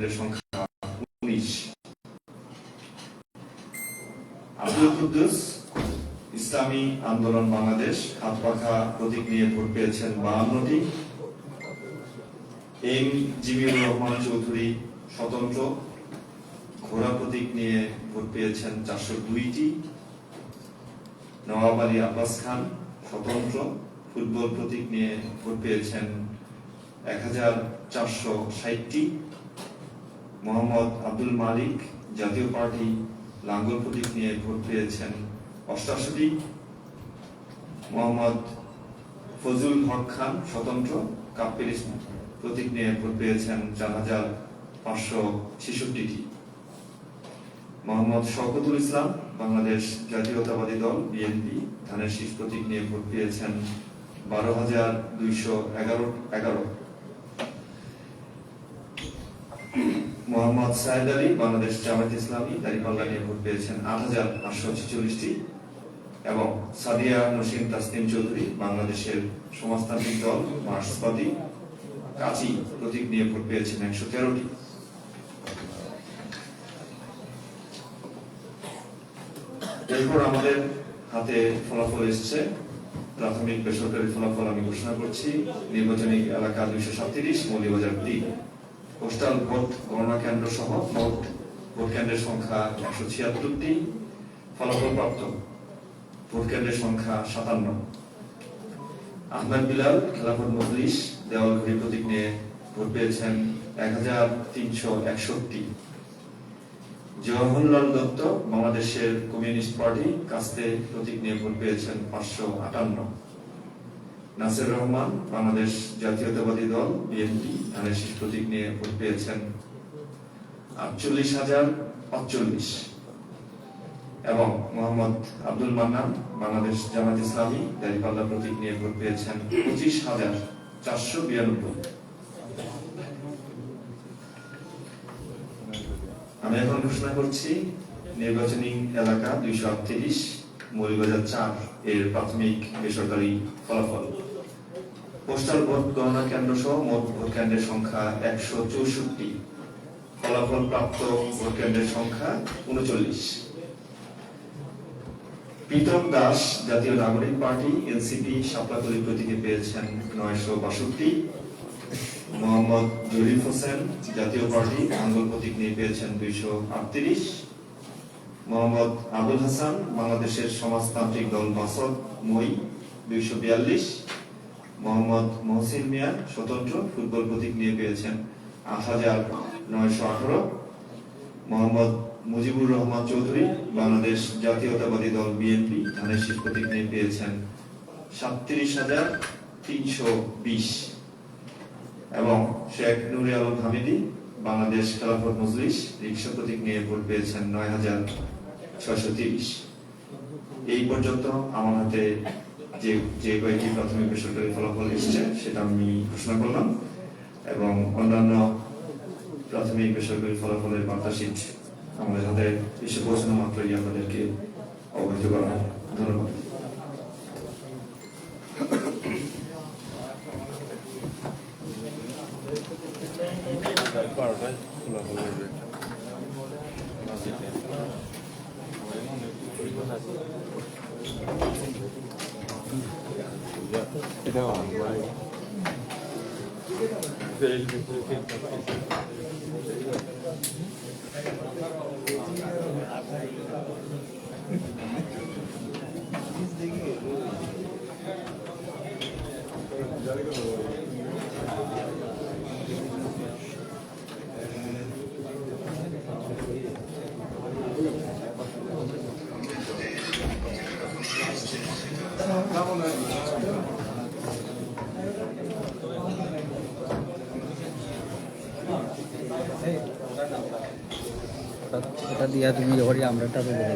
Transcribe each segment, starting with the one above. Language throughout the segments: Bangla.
কেন্দ্রের সংখ্যা 19। আব্দুল কুদ্দুস ইসলামী আন্দোলন বাংলাদেশ হাত পাখা প্রতীক নিয়ে ভোট পেয়েছেন 52টি। এম জিবিউর রহমান চৌধুরী স্বতন্ত্র ঘোড়া প্রতীক নিয়ে ভোট পেয়েছেন 402টি। নওয়াব আলী আব্বাস খান স্বতন্ত্র ফুটবল প্রতীক নিয়ে ভোট পেয়েছেন 1460টি। মোহাম্মদ আব্দুল মালিক জাতীয় পার্টি লাঙ্গল প্রতীক নিয়ে ভোট পেয়েছেন 88টি। মোহাম্মদ ফজলুল হক খান স্বতন্ত্র কাপ পেরিস প্রতীক নিয়ে ভোট পেয়েছেন 4566টি। মোহাম্মদ শওকতুল ইসলাম বাংলাদেশ জাতীয়তাবাদী দল বিএনপি ধানের শীষ প্রতীক নিয়ে ভোট পেয়েছেন 12,211। মোহাম্মদ সাইদ আলী বাংলাদেশ জামায়াত ইসলামী দাঁড়িপাল্লা নিয়ে ভোট পেয়েছেন 8,846টি। এবং সাদিয়া নসীম তাসনিম চৌধুরী বাংলাদেশের সমাজতান্ত্রিক দল মার্ক্সবাদী কাচি প্রতীক নিয়ে ভোট পেয়েছেন 113টি। এরপর আমাদের হাতে ফলাফল এসছে। প্রাথমিক বেসরকারি ফলাফল আমি ঘোষণা করছি। নির্বাচনী এলাকা 237, মৌলভীবাজার 3। পোস্টাল ভোট গণনা কেন্দ্র সহ মোট ভোট কেন্দ্রের সংখ্যা 176টি। ফলাফল প্রাপ্ত ভোট কেন্দ্রের সংখ্যা 57। আহমেদ বিলাল খেলাফত মজলিস দেওয়ালঘড়ি প্রতীক নিয়ে ভোট পেয়েছেন 1361। জওহরলাল দত্ত বাংলাদেশের কমিউনিস্ট পার্টি কাস্তে প্রতীক নিয়ে ভোট পেয়েছেন 558। নাসির রহমান বাংলাদেশ জাতীয়তাবাদী দল বিএনপি ধানের শীষ প্রতীক নিয়ে ভোট পেয়েছেন 48,045। এবং মোহাম্মদ আব্দুল মান্নান বাংলাদেশ জামায়াত ইসলামী দাঁড়িপাল্লা প্রতীক নিয়ে ভোট পেয়েছেন 25,492। আমি এখন ঘোষণা করছি নির্বাচনী এলাকা 238, মৌলভীবাজার 4 এর প্রাথমিক বেসরকারি ফলাফল। পোস্টাল ভোট গণনা কেন্দ্র সহ মোট ভোট কেন্দ্রের সংখ্যা 164। ফলাফল প্রাপ্ত ভোট কেন্দ্রের সংখ্যা 39। প্রীতম দাস জাতীয় নাগরিক পার্টি এনসিপি শাপলাকলী প্রতীকে পেয়েছেন 962। মোহাম্মদ জরিফ হোসেন জাতীয় পার্টি লাঙ্গল প্রতীক নিয়ে পেয়েছেন 238। মোহাম্মদ আবুল হাসান বাংলাদেশের সমাজতান্ত্রিক দল বাসদ মই 242। মোহাম্মদ মহসিন মিয়া স্বতন্ত্র ফুটবল প্রতীক নিয়ে পেয়েছেন 8,918। মোহাম্মদ মুজিবুর রহমান চৌধুরী বাংলাদেশ জাতীয়তাবাদী দল বিএনপি ধানের শীষ প্রতীক নিয়ে পেয়েছেন 37,320। এবং শেখ নুরে আলম হামিদি বাংলাদেশ খেলাফত মজলিস রিকশা প্রতীক নিয়ে ভোট পেয়েছেন 9,630। এই পর্যন্ত আমার হাতে যে কয়েকটি প্রাথমিক বেসরকারি ফলাফল এসেছে সেটা আমি ঘোষণা করলাম। এবং অন্যান্য প্রাথমিক বেসরকারি ফলাফলের বার্তা শীট আমাদের হাতে এসে পৌঁছানো মাত্রই আপনাদেরকে অবহিত করা হয়। ধন্যবাদ। এটা দিয়া তুমি যখন আমরা বলে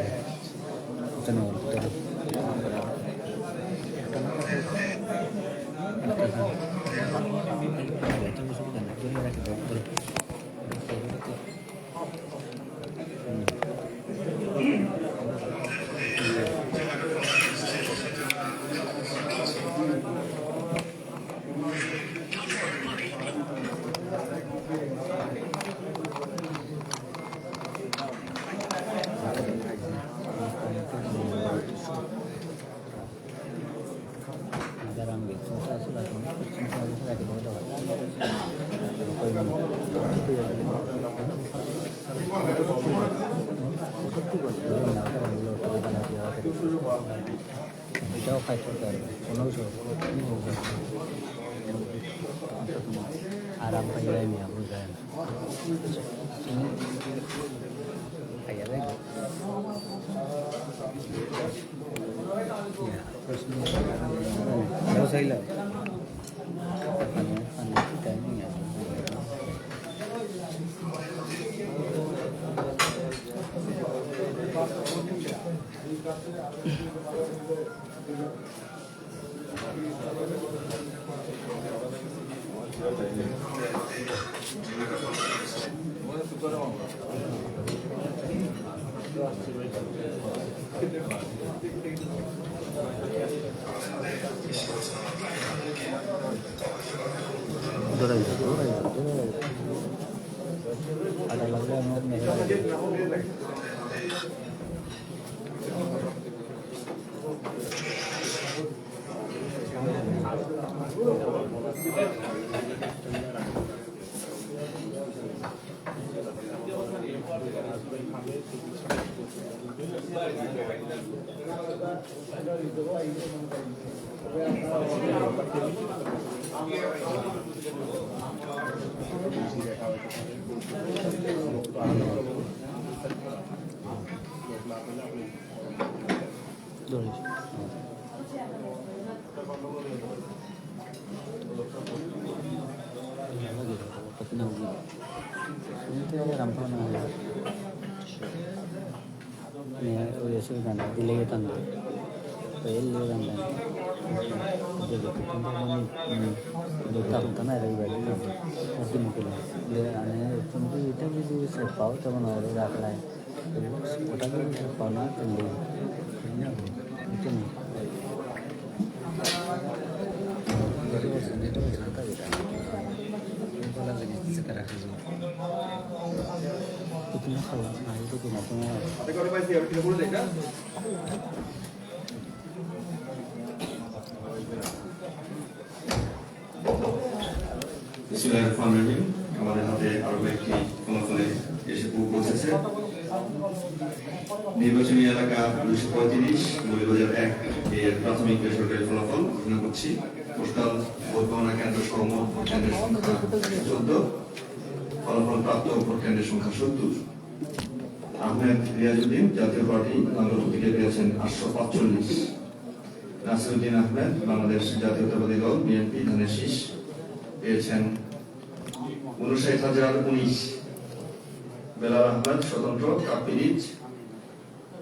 এটাও খাইতে পারবে কোনো আরাম পাই যায় নি আপনি যায় না খাইয়া দেখ চাইল ada lagi yang mau বিসমিল্লাহিররহমানিররহিম। আমাদের হাতে আরো একটি ফলাফলে এসে পৌঁছেছে। নির্বাচনী এলাকা 235 মৌলভীবাজার 1 এর প্রাথমিক বেসরকারি ফলাফল ঘোষণা করছি। পোস্টাল ভোট গণনা কেন্দ্র সহ মোট ভোট কেন্দ্রের সংখ্যা 14, ফলাফল প্রাপ্ত ভোট কেন্দ্রের সংখ্যা 70। আহমেদ রিয়াজউদ্দিন জাতীয় পার্টি বাংলা প্রতীকে পেয়েছেন 845। নাসিরউদ্দিন আহমেদ বাংলাদেশ জাতীয়তাবাদী দল বিএনপি ধানের শীষ পেয়েছেন 59,019। বেলাল আহমেদ স্বতন্ত্র কাপিরিজ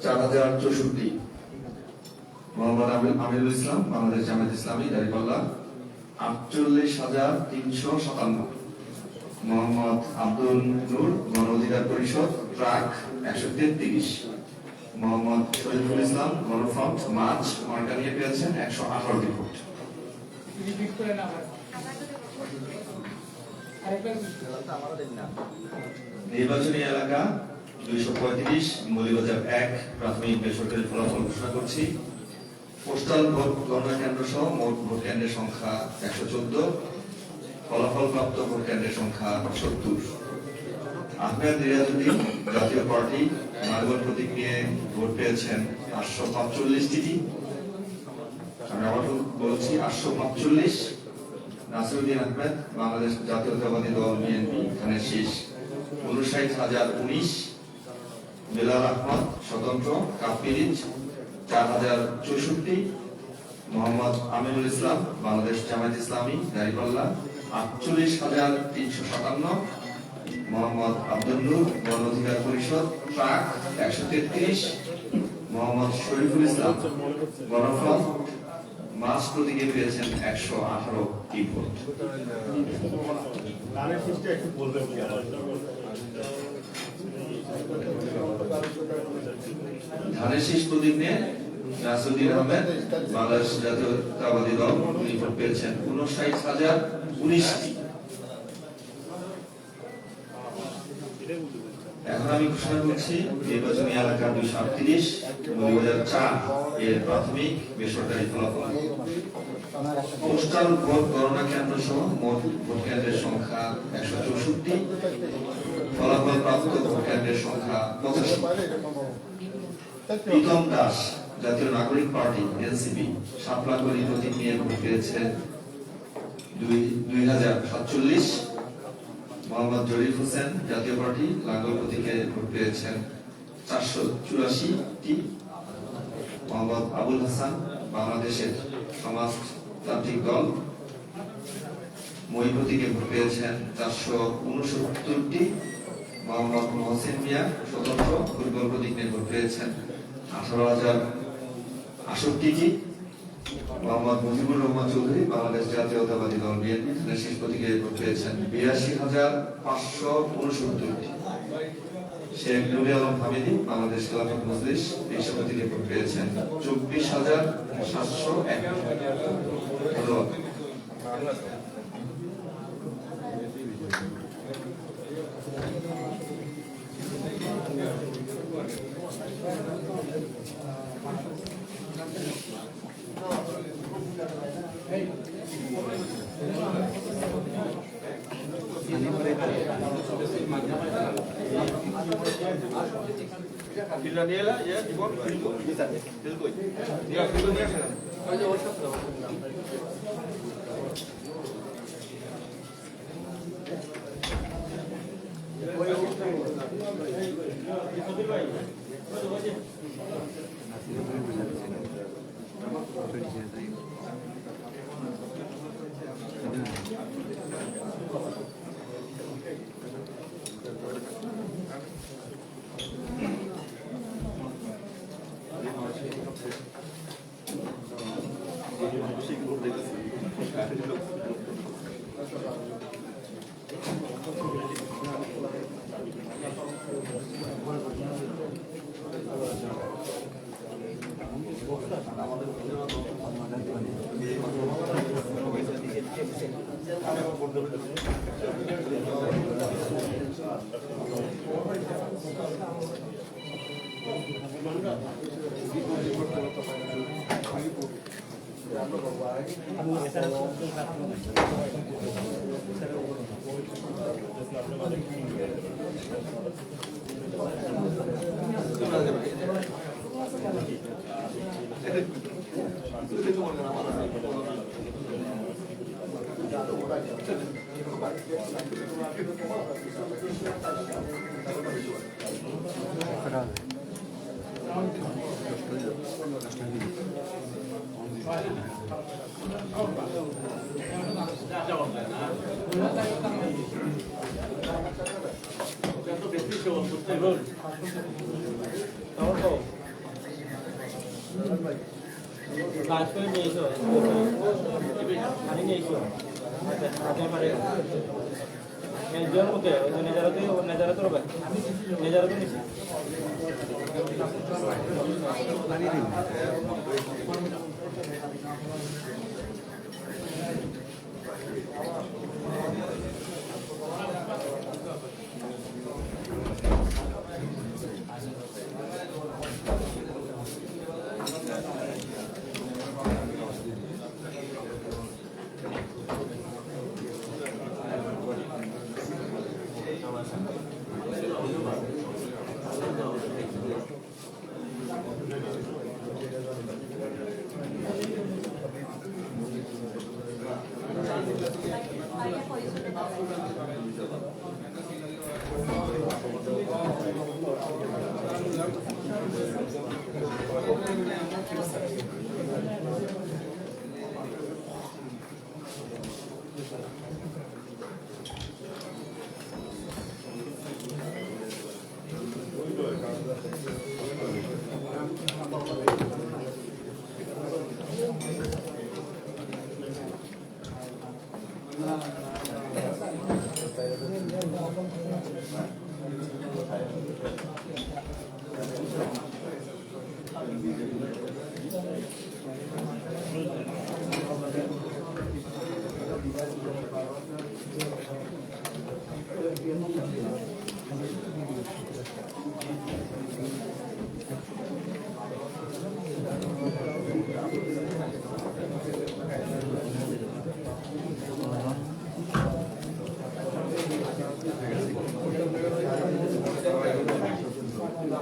4064। মোহাম্মদ আমিরুল ইসলাম বাংলাদেশ জামায়াত ইসলামী দাঁড়িপাল্লা 48,357। মোহাম্মদ আব্দুল নূর গণ অধিকার পরিষদ ট্রাক 133। মোহাম্মদ শরীফুল ইসলাম গণফ্রন্ট মার্চ মার্কা নিয়ে পেয়েছেন 118টি ভোট। নির্বাচনী এলাকা 235 মৌলভীবাজার 1 প্রাথমিক বেসরকারি ফলাফল ঘোষণা করছি। পোস্টাল ভোট গণনা কেন্দ্র সহ মোট ভোট কেন্দ্রের সংখ্যা 114, ফলাফল প্রাপ্ত ভোট কেন্দ্রের সংখ্যা 70। আহমেদ রিয়াজউদ্দিন জাতীয় পার্টি নারগল প্রতীক নিয়ে ভোট পেয়েছেন 845টি। আমি আবার বলছি 845। নাসিরউদ্দিন আহমেদ বাংলাদেশ জাতীয়তাবাদী দল বিএনপি ধানের শীষ 59,019। বেলাল আহমদ স্বতন্ত্র কাপিরিজ 4064। মোহাম্মদ আমিনুল ইসলাম বাংলাদেশ জামায়াত ইসলামী দাঁড়িপাল্লা 48,357। মোহাম্মদ আব্দুল নূর গণ অধিকার পরিষদ ট্রাক 133। মোহাম্মদ শরীফুল ইসলাম গণফ্রন্ট মার্চ প্রতীকে পেয়েছেন 118টি ভোট। ধানের শীষ প্রতীক নিয়ে নাসিরউদ্দিন আহমেদ বাংলাদেশ জাতীয়তাবাদী দল ভোট পেয়েছেন 59,019টি। এখন আমি ঘোষণা করছি নির্বাচনী এলাকা 238 মৌলভীবাজার 4 এর প্রাথমিক বেসরকারি ফলাফল। পোস্টাল ভোট গণনা কেন্দ্র সহ মোট ভোট কেন্দ্রের সংখ্যা 164, ফলাফল প্রাপ্ত ভোট কেন্দ্রের সংখ্যা 85। প্রীতম দাস জাতীয় নাগরিক পার্টি এনসিপি শাপলাকলি প্রতীক নিয়ে ভোট পেয়েছে 2047। মোহাম্মদ জরিফ হোসেন জাতীয় পার্টি লাঙ্গল প্রতীকে ভোট পেয়েছেন 484টি। মোহাম্মদ আবুল হাসান বাংলাদেশের সমাজতান্ত্রিক দল মই প্রতীকে ভোট পেয়েছেন 469টি। মোহাম্মদ মহসিন মিয়া স্বতন্ত্র ফুটবল প্রতীক নিয়ে ভোট পেয়েছেন 18,068টি। মোহাম্মদ মুজিবুর রহমান চৌধুরী বাংলাদেশ জাতীয়তাবাদী দল বিএনপি শেষ প্রতীকে ভোট পেয়েছেন 82,569টি। শেখ নুরে আলম হামিদি বাংলাদেশ খেলাফত মজলিস রিক্সা প্রতীকে ভোট পেয়েছেন 24,701। ধন্যবাদ। Daniela ya llegó bisa del coy. Diga,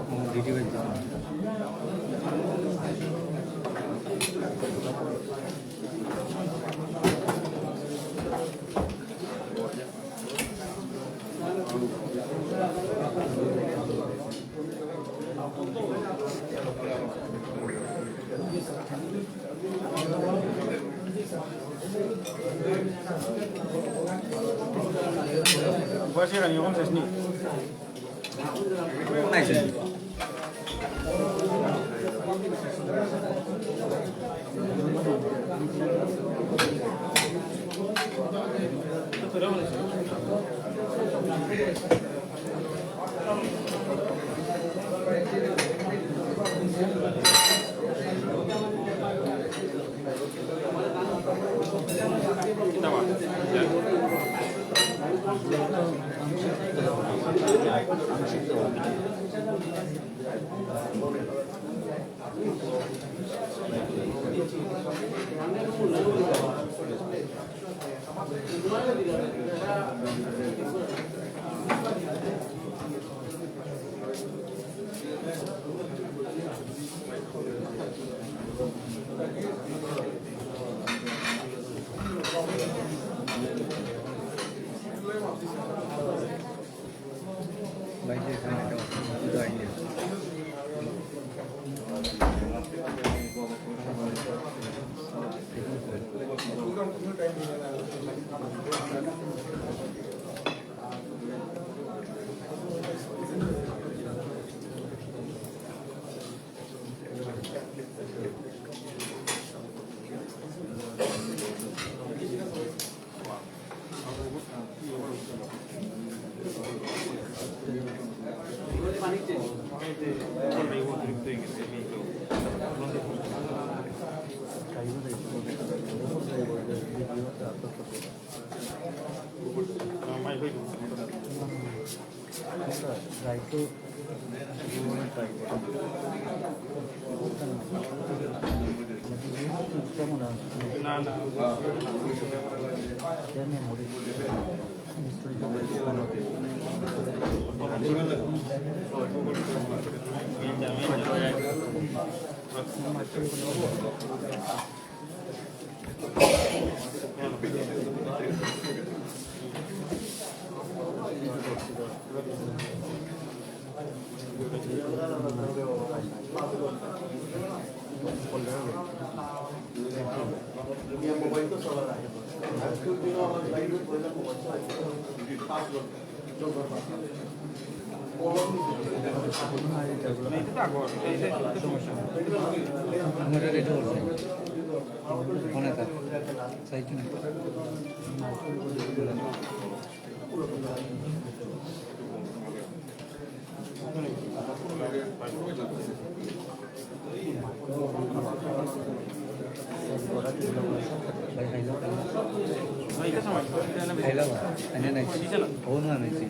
video Basi kan yung sesni. বাইরে এখানে একটা আইডিয়া রাইটে কেমন না না আমার এটা হচ্ছে ফোনে থাক সাইট না খাইলাম আনে নাই ও না নাইছি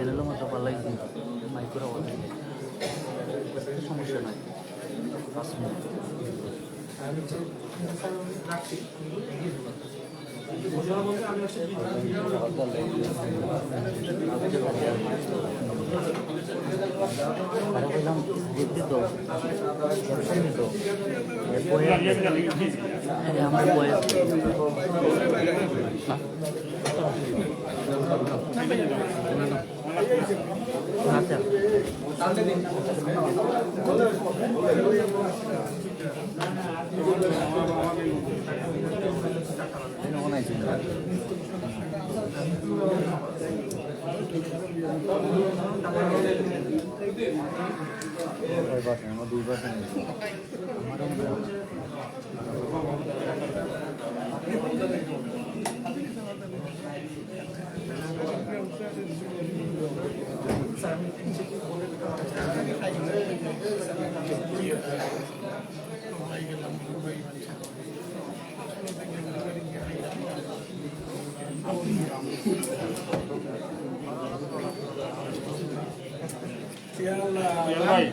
এগুলো মতো পাল্লাই মাইক্রো সমস্যা নাই 5 minute para bilang dito option nito puede আমার বয়স আচ্ছা ভাই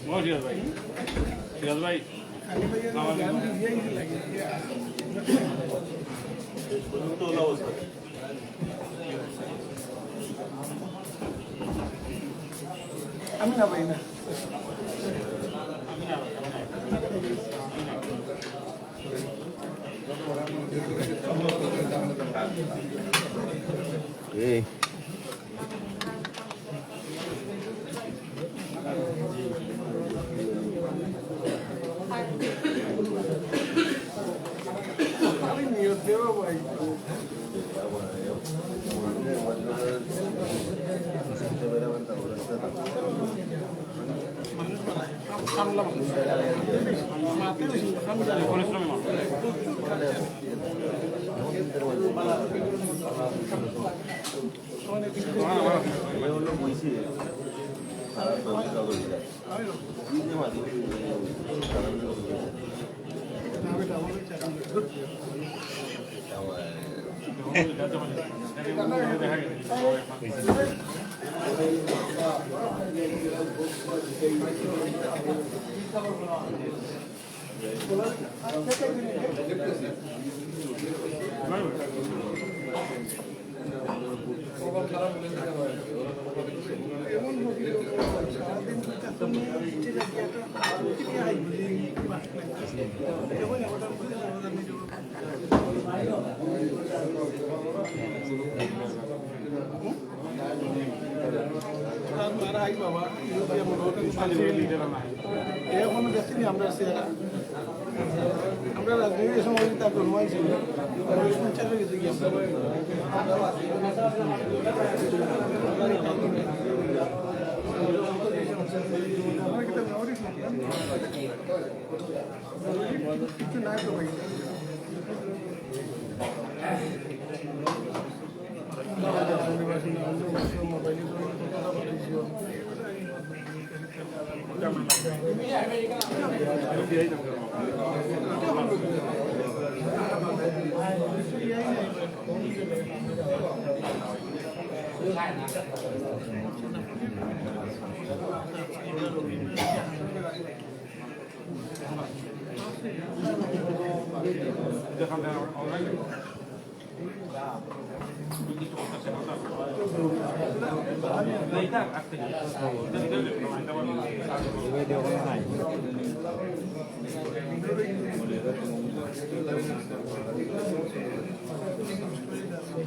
মহসিরাজ ভাই সিরাজ ভাই আমি না ভাই না এই আমি নিয়ত দেবো ভাই খামলা মাতে বেশি খামলা পরিশ্রম না বাবা এখনো দেখছিনি আমরা চেহারা আমরা রাজনীতির সময় তার জন্মাই ছিল চালু গেছে কি কিছু নাই তো ভাই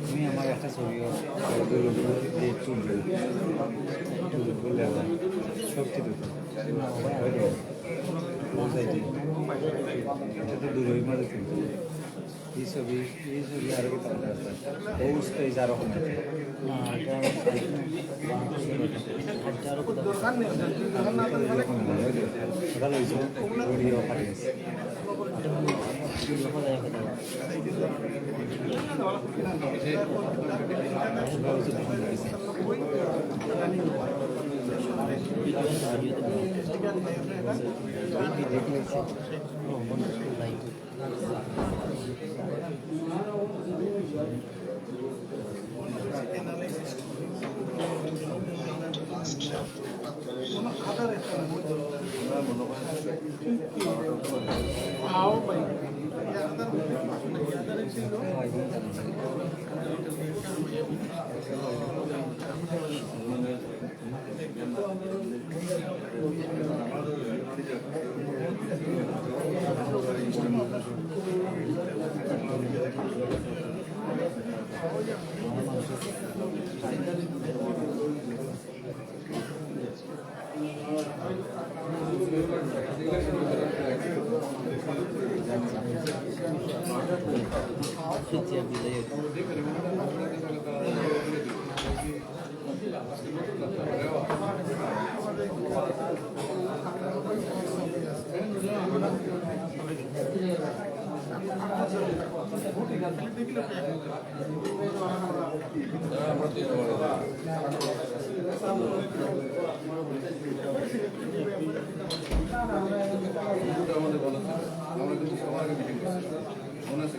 তুমি আমার একটা ছবি শক্তি দুটো এটা তো দূর মাঝে কিন্তু এই ছবি আরো কি স্টেজ আরো দরকার নেই দরকার না ভালো হয়েছে ভিডিও পাঠিয়েছে आओ भाई আমরা কিন্তু সবার আগে মিটিং করছি মনে আছে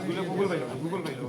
কিনা গুগল পাইলো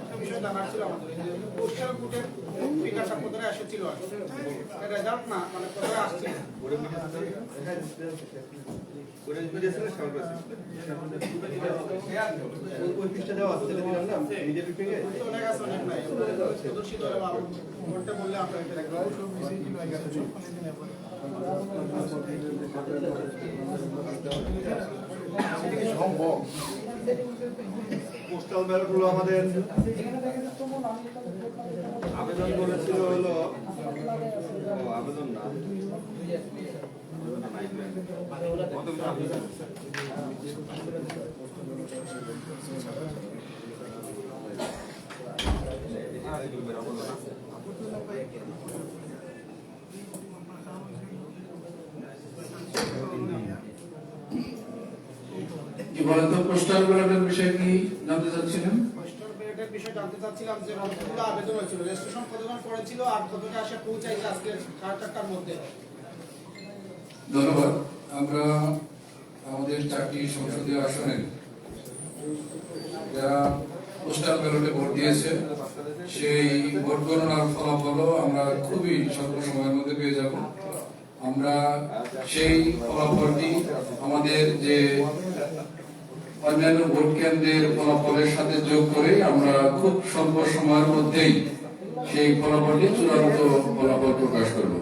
একটা বিষয় জানার ছিল আমাদের যে পোস্টাল কোর্টের বিকাশটা কোথায় এসেছিল রেজাল্ট না মানে কোথায় আসছে অনেক আছে অনেক নাই প্রদর্শিত হলে কোর্টটা বললে আমরা সব মিশিয়ে কি হয়ে গেছে সব মানে দিনে পরে সম্ভব পোস্টাল ব্যালট হলো আমাদের আবেদন করেছিল হলো আবেদন না কি বলেন তো পোস্টাল ব্যালটের বিষয়ে কি জানতে চাচ্ছিলেন? পোস্টাল ব্যালটের বিষয়ে জানতে চাচ্ছিলাম যে কতগুলো আবেদন হয়েছিল রেজিস্ট্রেশন কতজন করেছিল আর কতটা আসে পৌঁছাইছে আজকে 4টার মধ্যে। ধন্যবাদ। আমরা আমাদের 4টি সংসদীয় আসনে যারা পোস্টাল ব্যালটে ভোট দিয়েছে সেই ভোট গণনার ফলাফলও আমরা খুবই স্বল্প সময়ের মধ্যে পেয়ে যাব। আমরা সেই ফলাফলটি আমাদের যে অন্যান্য ভোট কেন্দ্রের ফলাফলের সাথে যোগ করে আমরা খুব স্বল্প সময়ের মধ্যেই সেই ফলাফলটি চূড়ান্ত ফলাফল প্রকাশ করব।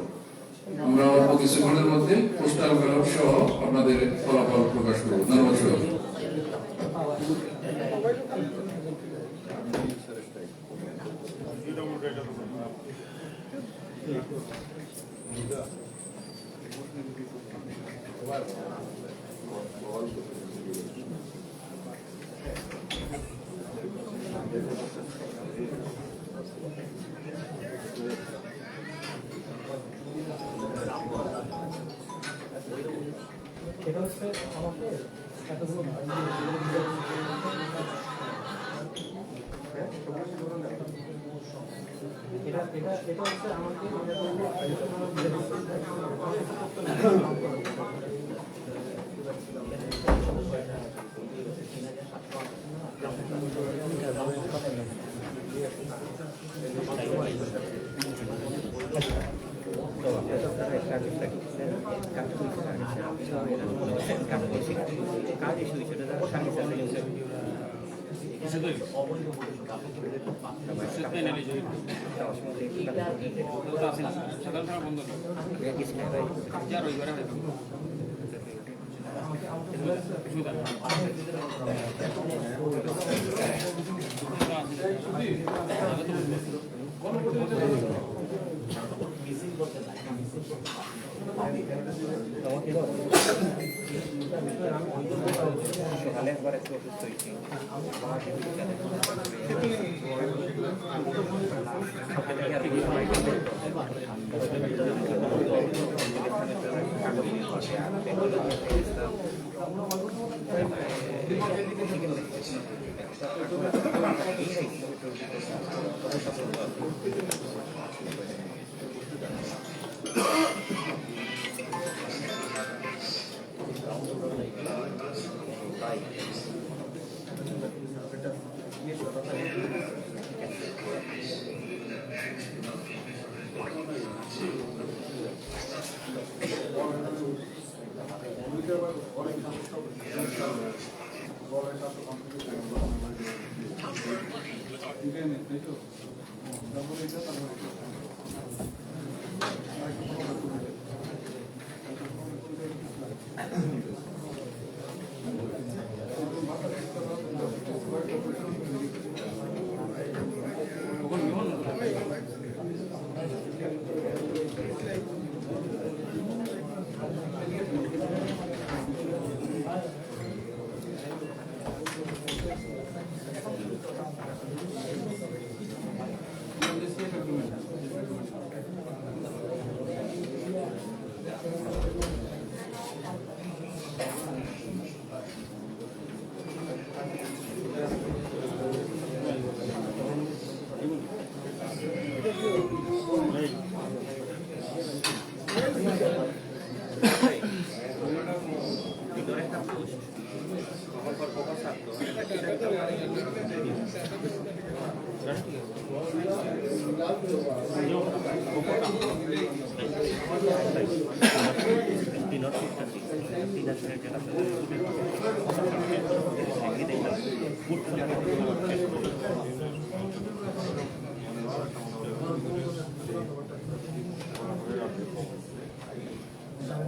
আমরা অল্প কিছুক্ষণের মধ্যে পোস্টাল ব্যালট সহ আপনাদের ফলাফল প্রকাশ করব। ধন্যবাদ সবাইকে।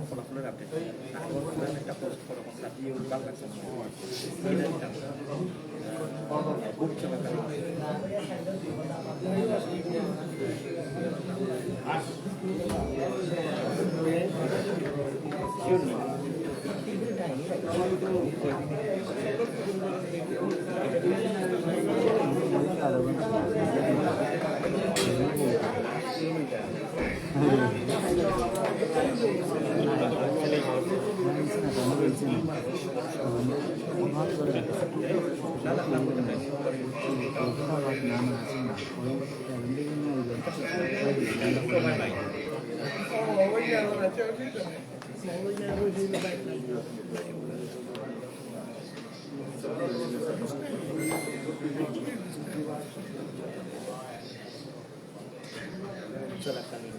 ফলাফলের আপডেট একটা পোস্ট করো বাংলা বুট চলাকালীন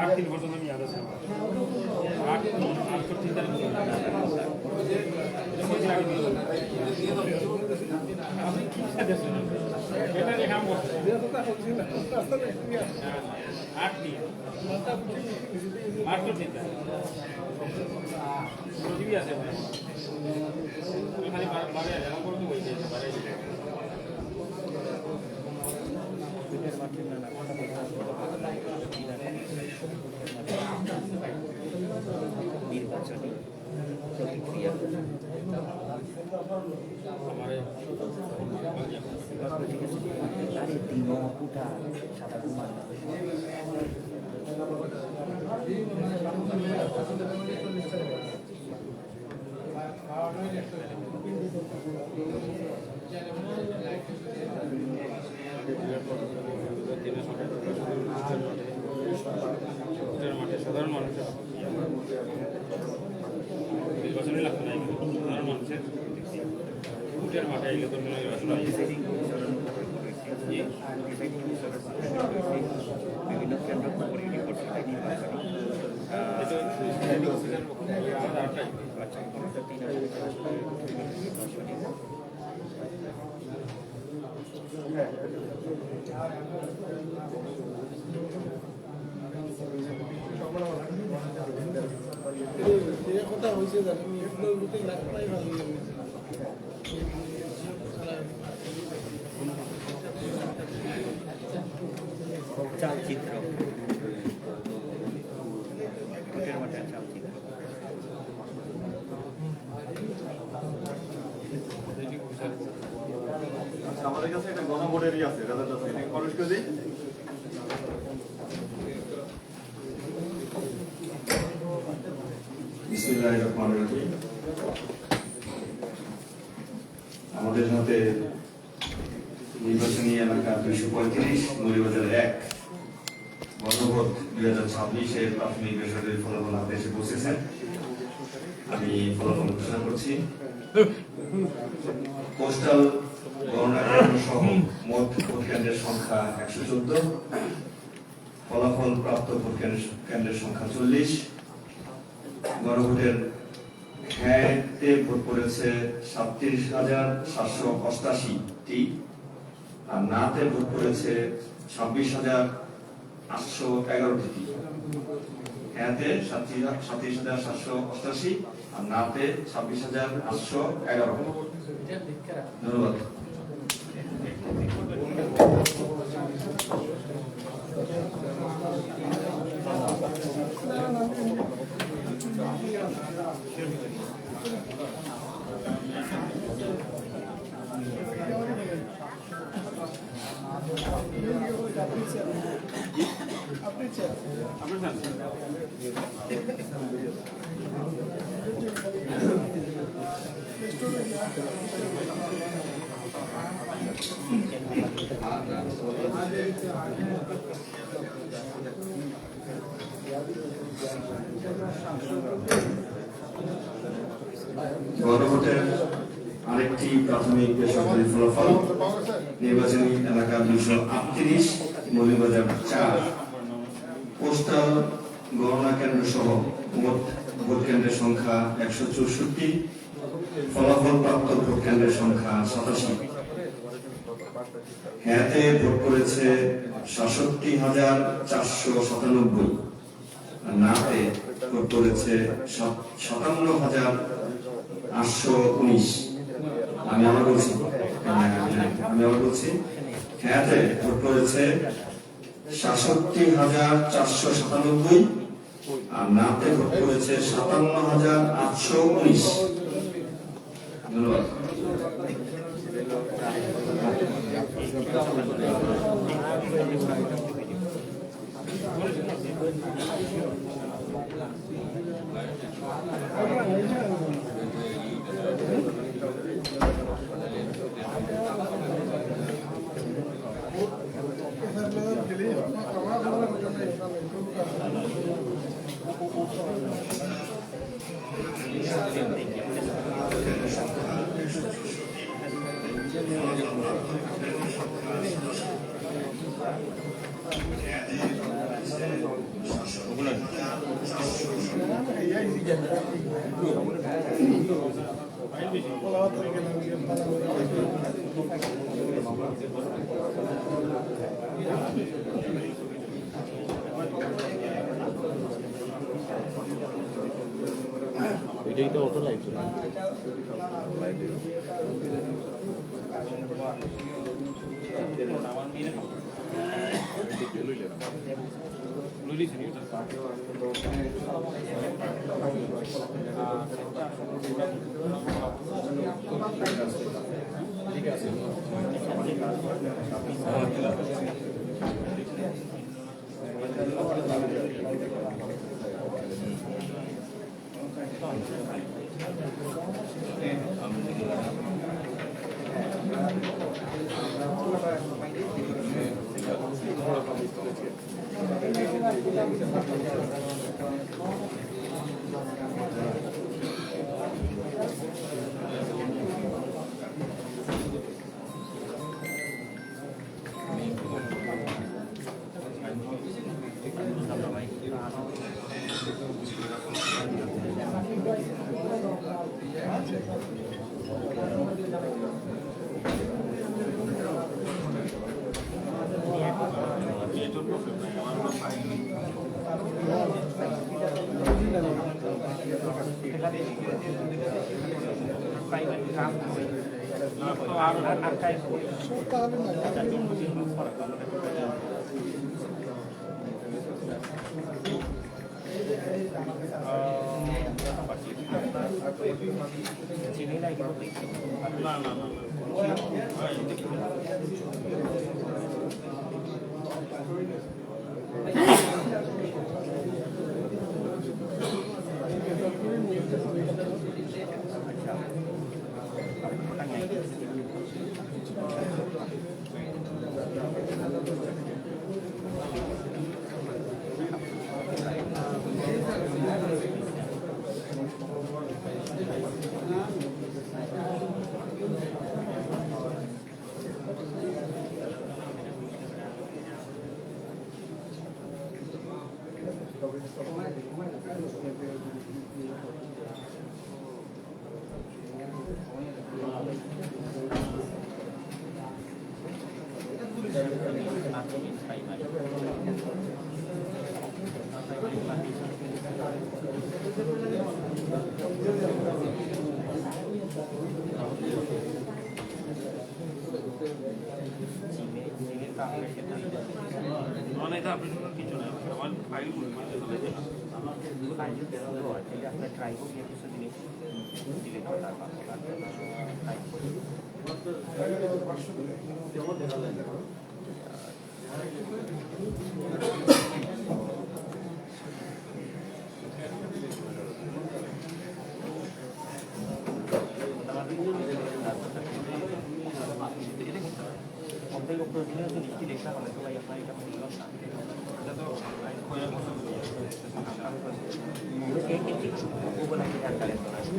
নির্বাচনী প্রতিক্রিয়া ঠিক আছে আরে দিন পুটা সাদা কুমার সাধারণ মানুষের নির্বাচনে লাগবে না সাধারণ মানুষের ভোটের মাঠে এলে তো নির্বাচন বিভিন্ন কেন্দ্র পরিবর্তন নির্বাচনী কথা হয়েছে জানেন চালচিত্র ভোটের মাঠে চালচিত্র আমাদের কাছে একটা গণভোটেরই আছে রেজাল্ট আছে এটা প্রবেশ করে দিই বিসমিল্লাহির রহমানির রহিম। আমাদের হাতে নির্বাচনী এলাকা 235 মৌলভীবাজার 1 গণভোট 2026-এর প্রাথমিক বেসরকারি ফলাফল হাতে এসে পৌঁছেছেন। আমি ফলাফল ঘোষণা করছি। পোস্টাল গণনা কেন্দ্র সহ মোট ভোট কেন্দ্রের সংখ্যা 114, ফলাফল প্রাপ্ত ভোট কেন্দ্রের সংখ্যা 40। গণভোটের হ্যাঁতে ভোট পড়েছে 37,788টি, আর নাতে ভোট পড়েছে 26,811টি। হ্যাঁতে 37,788 আর নাতে 26,811। ধন্যবাদ। গণভোটের আরেকটি প্রাথমিক বেসরকারি ফলাফল। নির্বাচনী এলাকা 238, মৌলভীবাজার 4। পোস্টাল গণনা কেন্দ্র সহ মোট ভোট কেন্দ্রের সংখ্যা 164, ফলাফল প্রাপ্ত ভোট কেন্দ্রের সংখ্যা 87। হ্যাঁতে ভোট পড়েছে 67,497, নাতে ভোট পড়েছে 57,819। আমি আবার বলছি হ্যাঁতে ভোট পড়েছে 67,497, আর নাতে ভোট পড়েছে 57,819। ধন্যবাদ। এটাই তো অটো লাইট ঠিক আছে। মানে এটা আপনি কিছু না আমার ফাইল ফাইল বেরোলো যদি আপনার ট্রাইবো গিয়ে কিছু জিনিস ডিলিট করার প্রয়োজনীয় জিনিসটি লেখা হলে তো ভাই আপনার এটা মূল্য না এটা তো গুগল আইডি আর ক্যালেন্ডার আছে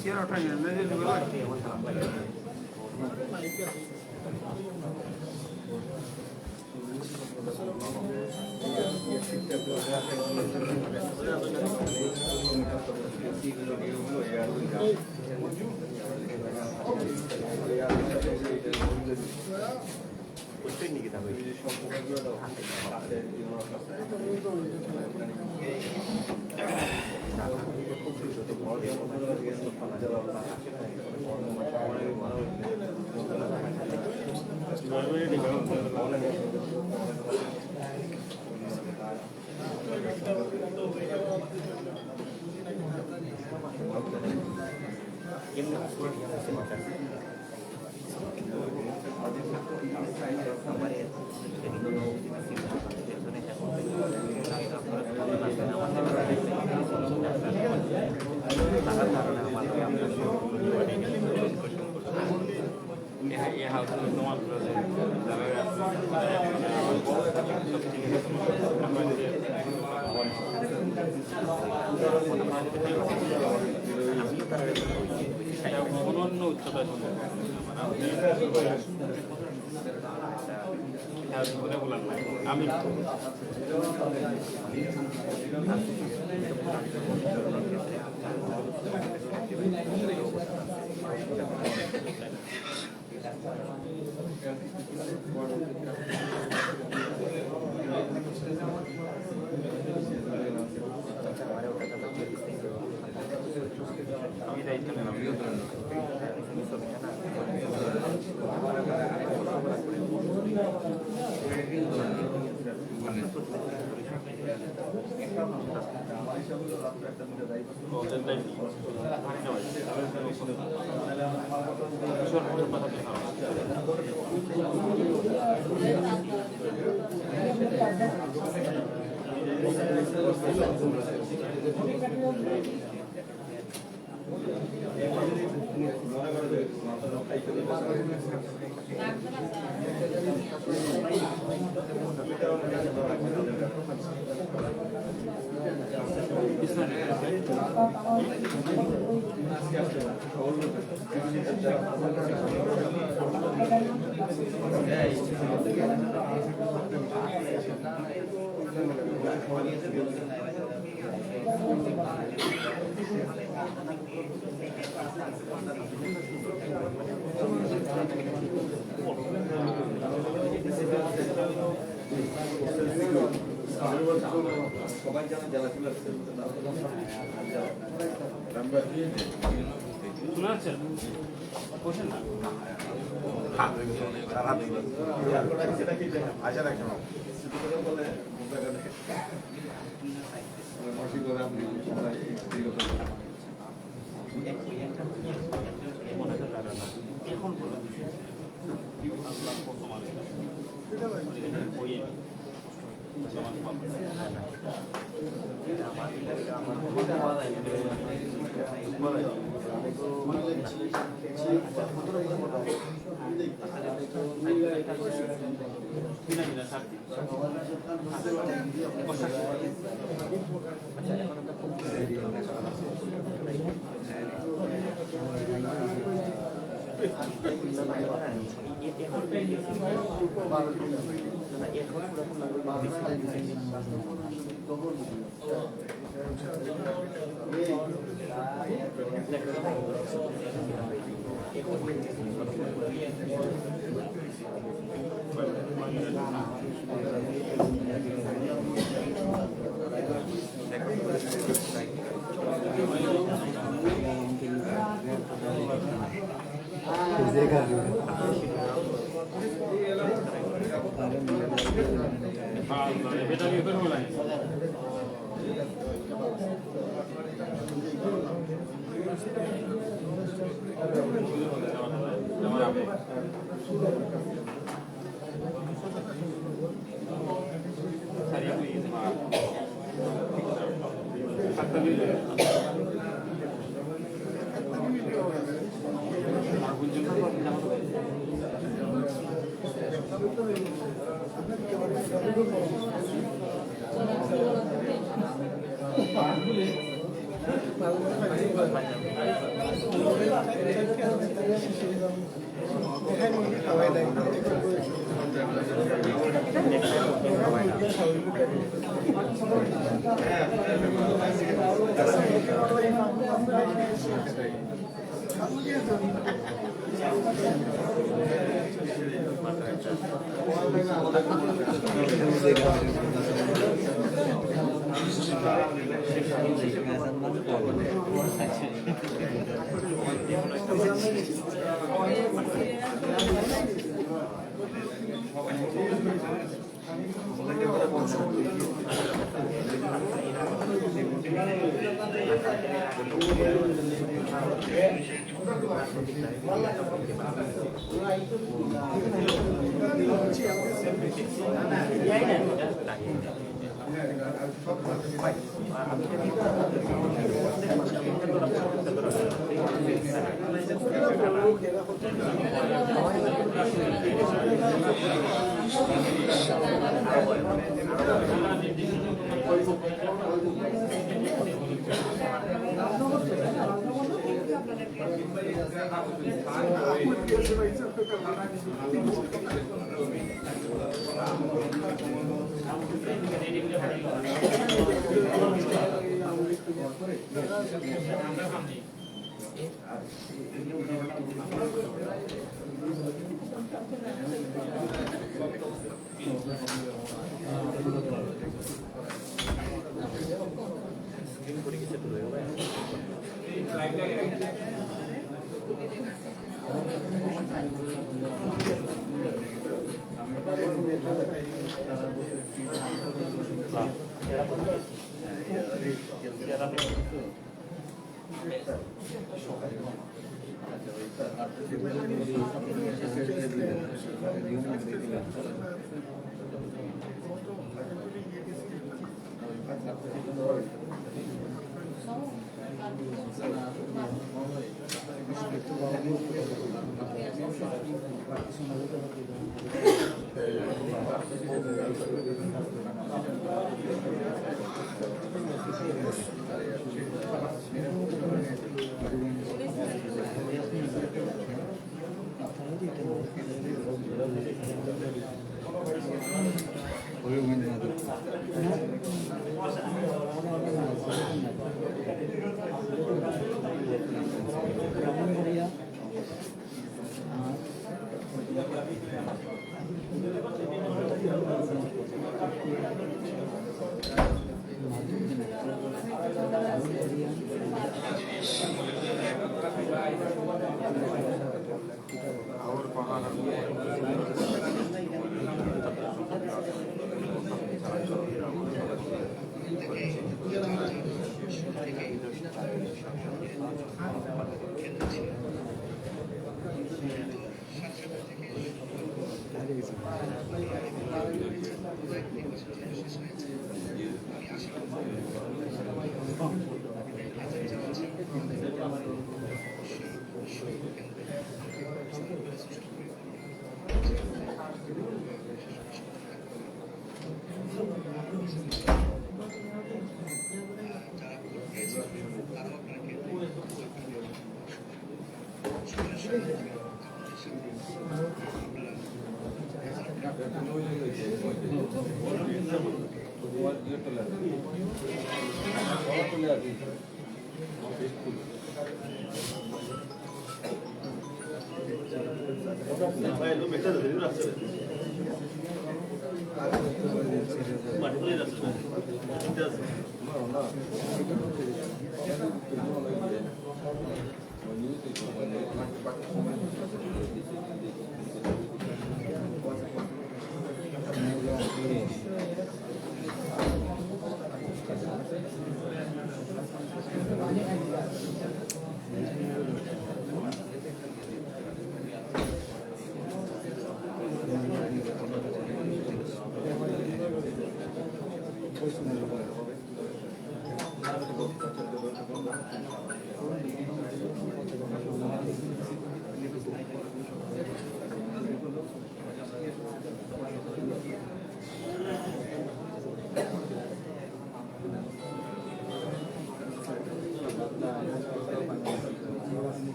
সিয়ারা ওঠাই না যে অনন্য উচ্চতা আমি দায়িত্ব নিলাম শোনা যাচ্ছে বসেন না এখন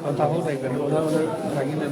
কথা বলতে একবার কথা বলে থাকিলে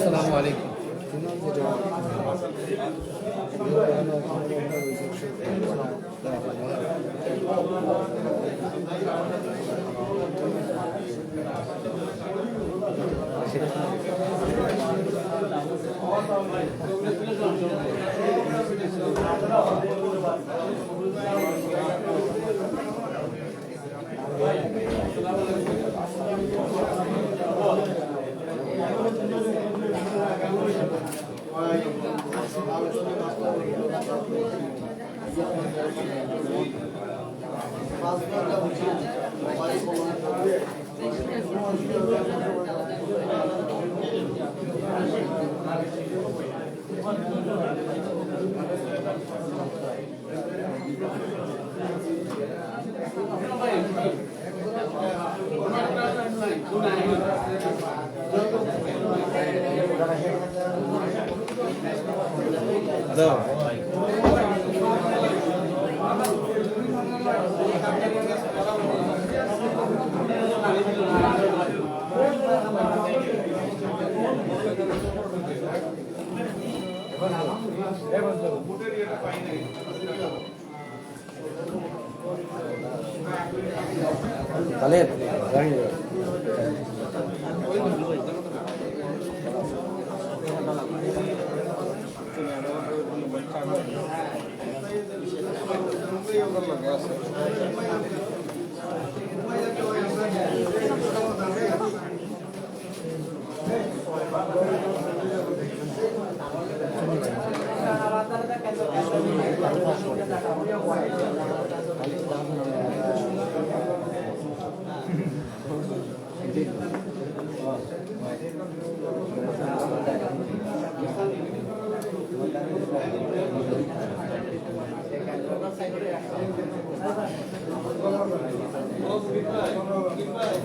আসসালামু আলাইকুম।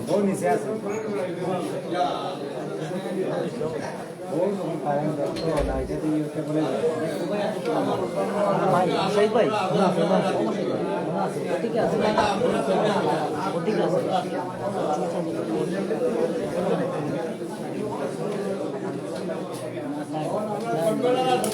বউ নিচে আছে বউ পারেন দেখো না এটা দিয়ে ওকে বলে ভাই সেই ভাই ঠিক আছে ঠিক আছে মানে